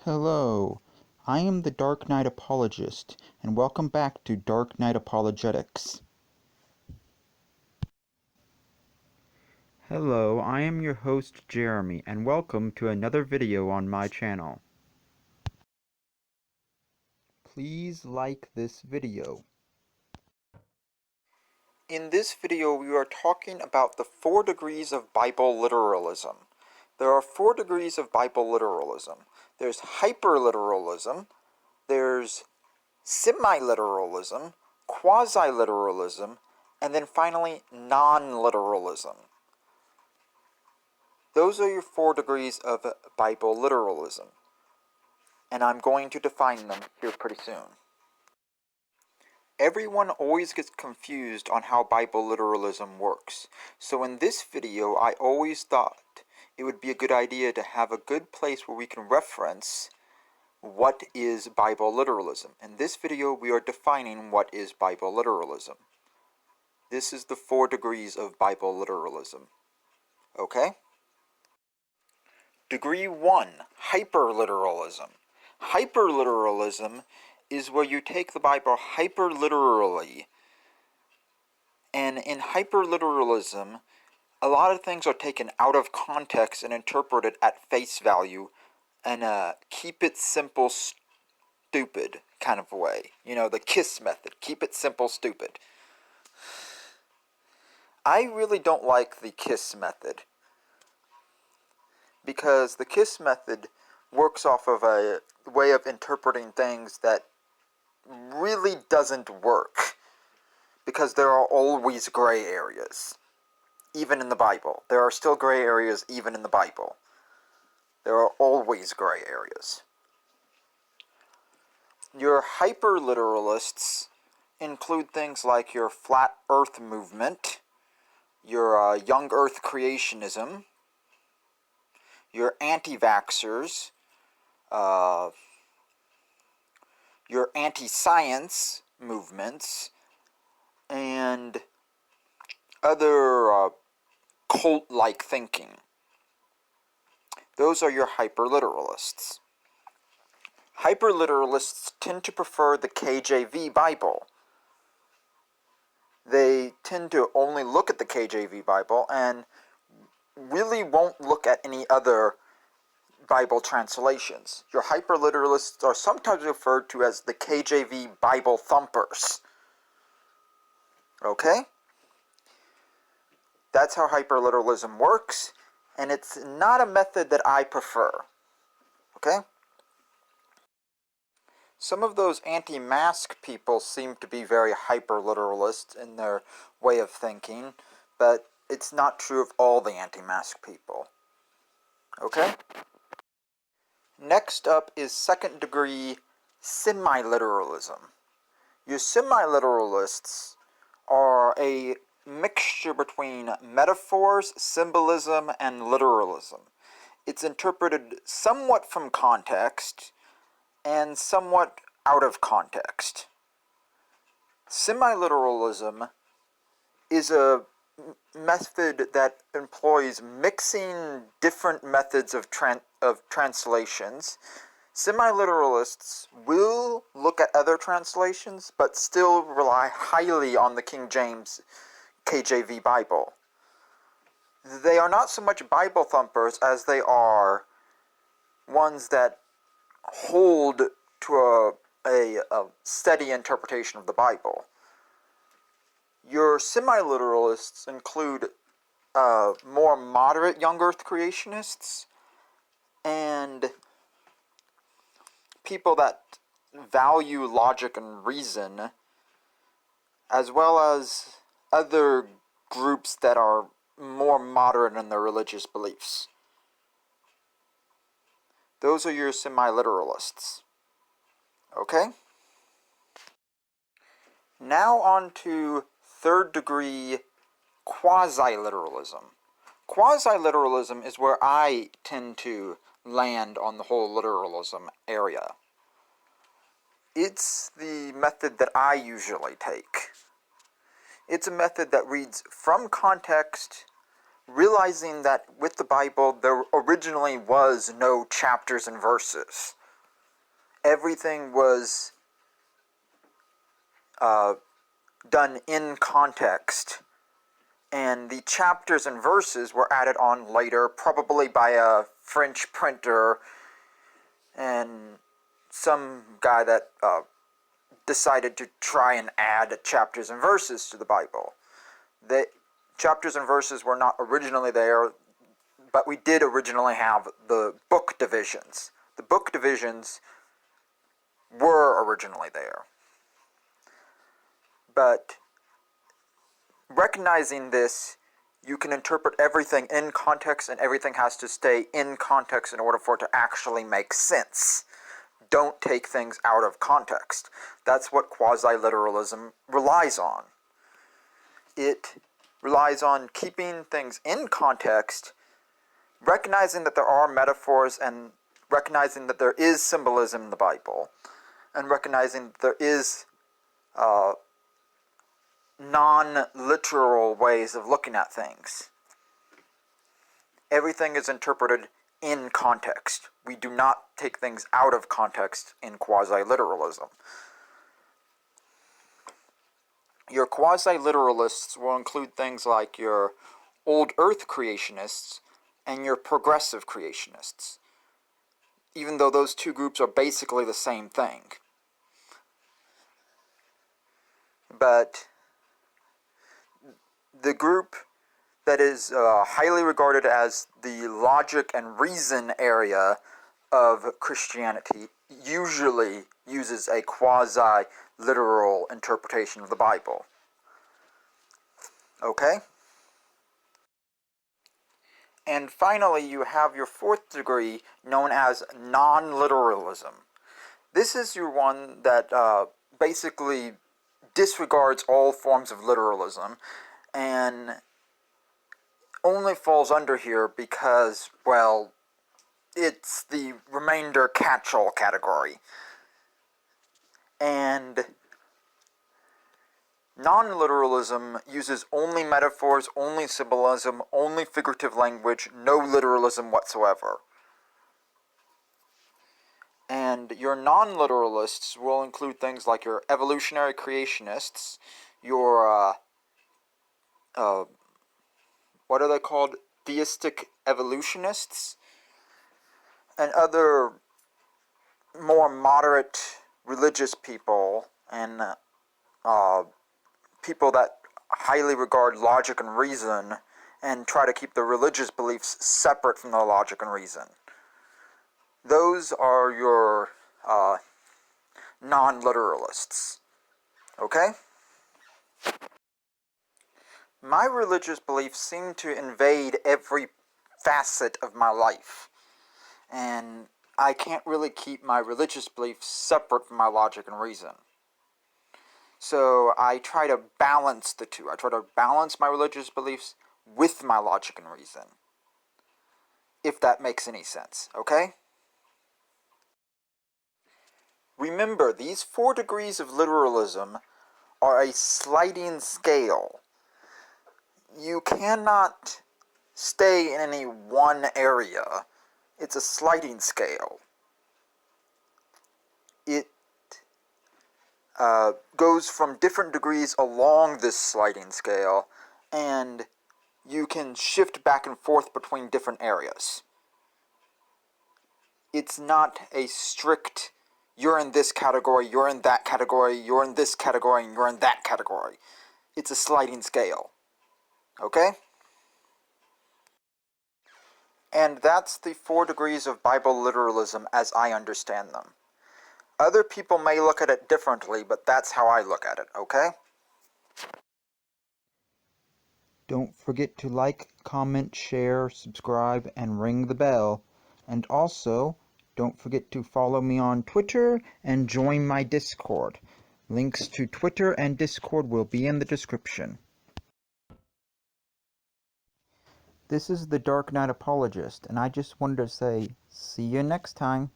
Hello, I am the Dark Knight Apologist, and welcome back to Dark Knight Apologetics. Hello, I am your host Jeremy, and welcome to another video on my channel. Please like this video. In this video, we are talking about the 4 degrees of Bible literalism. There are 4 degrees of Bible literalism. There's hyperliteralism, there's semiliteralism, quasiliteralism, and then finally non-literalism. Those are your 4 degrees of Bible literalism, and I'm going to define them here pretty soon. Everyone always gets confused on how Bible literalism works, so in this video I always thought it would be a good idea to have a good place where we can reference what is Bible literalism. In this video we are defining what is Bible literalism. This is the 4 degrees of Bible literalism. Okay? Degree 1, hyperliteralism. Hyperliteralism is where you take the Bible hyperliterally. And in hyperliteralism, a lot of things are taken out of context and interpreted at face value and keep it simple, stupid kind of way. You know, the KISS method. Keep it simple, stupid. I really don't like the KISS method, because the KISS method works off of a way of interpreting things that really doesn't work, because there are always gray areas, even in the Bible. There are still gray areas even in the Bible. There are always gray areas. Your hyperliteralists include things like your flat earth movement, your young earth creationism, your anti-vaxxers, your anti-science movements, and other cult-like thinking. Those are your hyperliteralists. Hyperliteralists tend to prefer the KJV Bible. They tend to only look at the KJV Bible and really won't look at any other Bible translations. Your hyperliteralists are sometimes referred to as the KJV Bible thumpers. Okay? That's how hyperliteralism works, and it's not a method that I prefer. Okay? Some of those anti-mask people seem to be very hyperliteralist in their way of thinking, but it's not true of all the anti-mask people. Okay? Next up is 2nd degree semiliteralism. Your semiliteralists are a mixture between metaphors, symbolism, and literalism. It's interpreted somewhat from context and somewhat out of context. Semiliteralism is a method that employs mixing different methods of translations. Semiliteralists will look at other translations, but still rely highly on the King James KJV Bible. They are not so much Bible thumpers as they are ones that hold to a steady interpretation of the Bible. Your semiliteralists include more moderate young earth creationists and people that value logic and reason, as well as other groups that are more moderate in their religious beliefs. Those are your semiliteralists. Okay? Now on to 3rd degree quasiliteralism. Quasiliteralism is where I tend to land on the whole literalism area. It's the method that I usually take. It's a method that reads from context, realizing that with the Bible there originally was no chapters and verses. everything was done in context, and the chapters and verses were added on later, probably by a French printer and some guy that decided to try and add chapters and verses to the Bible. The chapters and verses were not originally there, but we did originally have the book divisions. The book divisions were originally there. But recognizing this, you can interpret everything in context, and everything has to stay in context in order for it to actually make sense. Don't take things out of context. That's what quasi-literalism relies on. It relies on keeping things in context, recognizing that there are metaphors, and recognizing that there is symbolism in the Bible, and recognizing that there is non-literal ways of looking at things. Everything is interpreted in context. We do not take things out of context in quasi-literalism. Your quasi-literalists will include things like your old earth creationists and your progressive creationists, even though those two groups are basically the same thing. But the group that is highly regarded as the logic and reason area of Christianity usually uses a quasi-literal interpretation of the Bible. Okay? And finally, you have your fourth degree, known as non-literalism. This is your one that basically disregards all forms of literalism, and only falls under here because, well, it's the remainder catch-all category. And non-literalism uses only metaphors, only symbolism, only figurative language, no literalism whatsoever. And your non-literalists will include things like your evolutionary creationists, your what are they called? Theistic evolutionists, and other more moderate religious people, and people that highly regard logic and reason and try to keep their religious beliefs separate from their logic and reason. Those are your non-literalists. Okay? My religious beliefs seem to invade every facet of my life, and I can't really keep my religious beliefs separate from my logic and reason. So I try to balance the two. I try to balance my religious beliefs with my logic and reason, if that makes any sense, okay? Remember, these 4 degrees of literalism are a sliding scale. You cannot stay in any one area. It's a sliding scale. It goes from different degrees along this sliding scale, and you can shift back and forth between different areas. It's not a strict, you're in this category, you're in that category, you're in this category, and you're in that category. It's a sliding scale. Okay? And that's the 4 degrees of Bible literalism as I understand them. Other people may look at it differently, but that's how I look at it, okay? Don't forget to like, comment, share, subscribe, and ring the bell. And also, don't forget to follow me on Twitter and join my Discord. Links to Twitter and Discord will be in the description. This is the Dark Knight Apologist, and I just wanted to say, see you next time.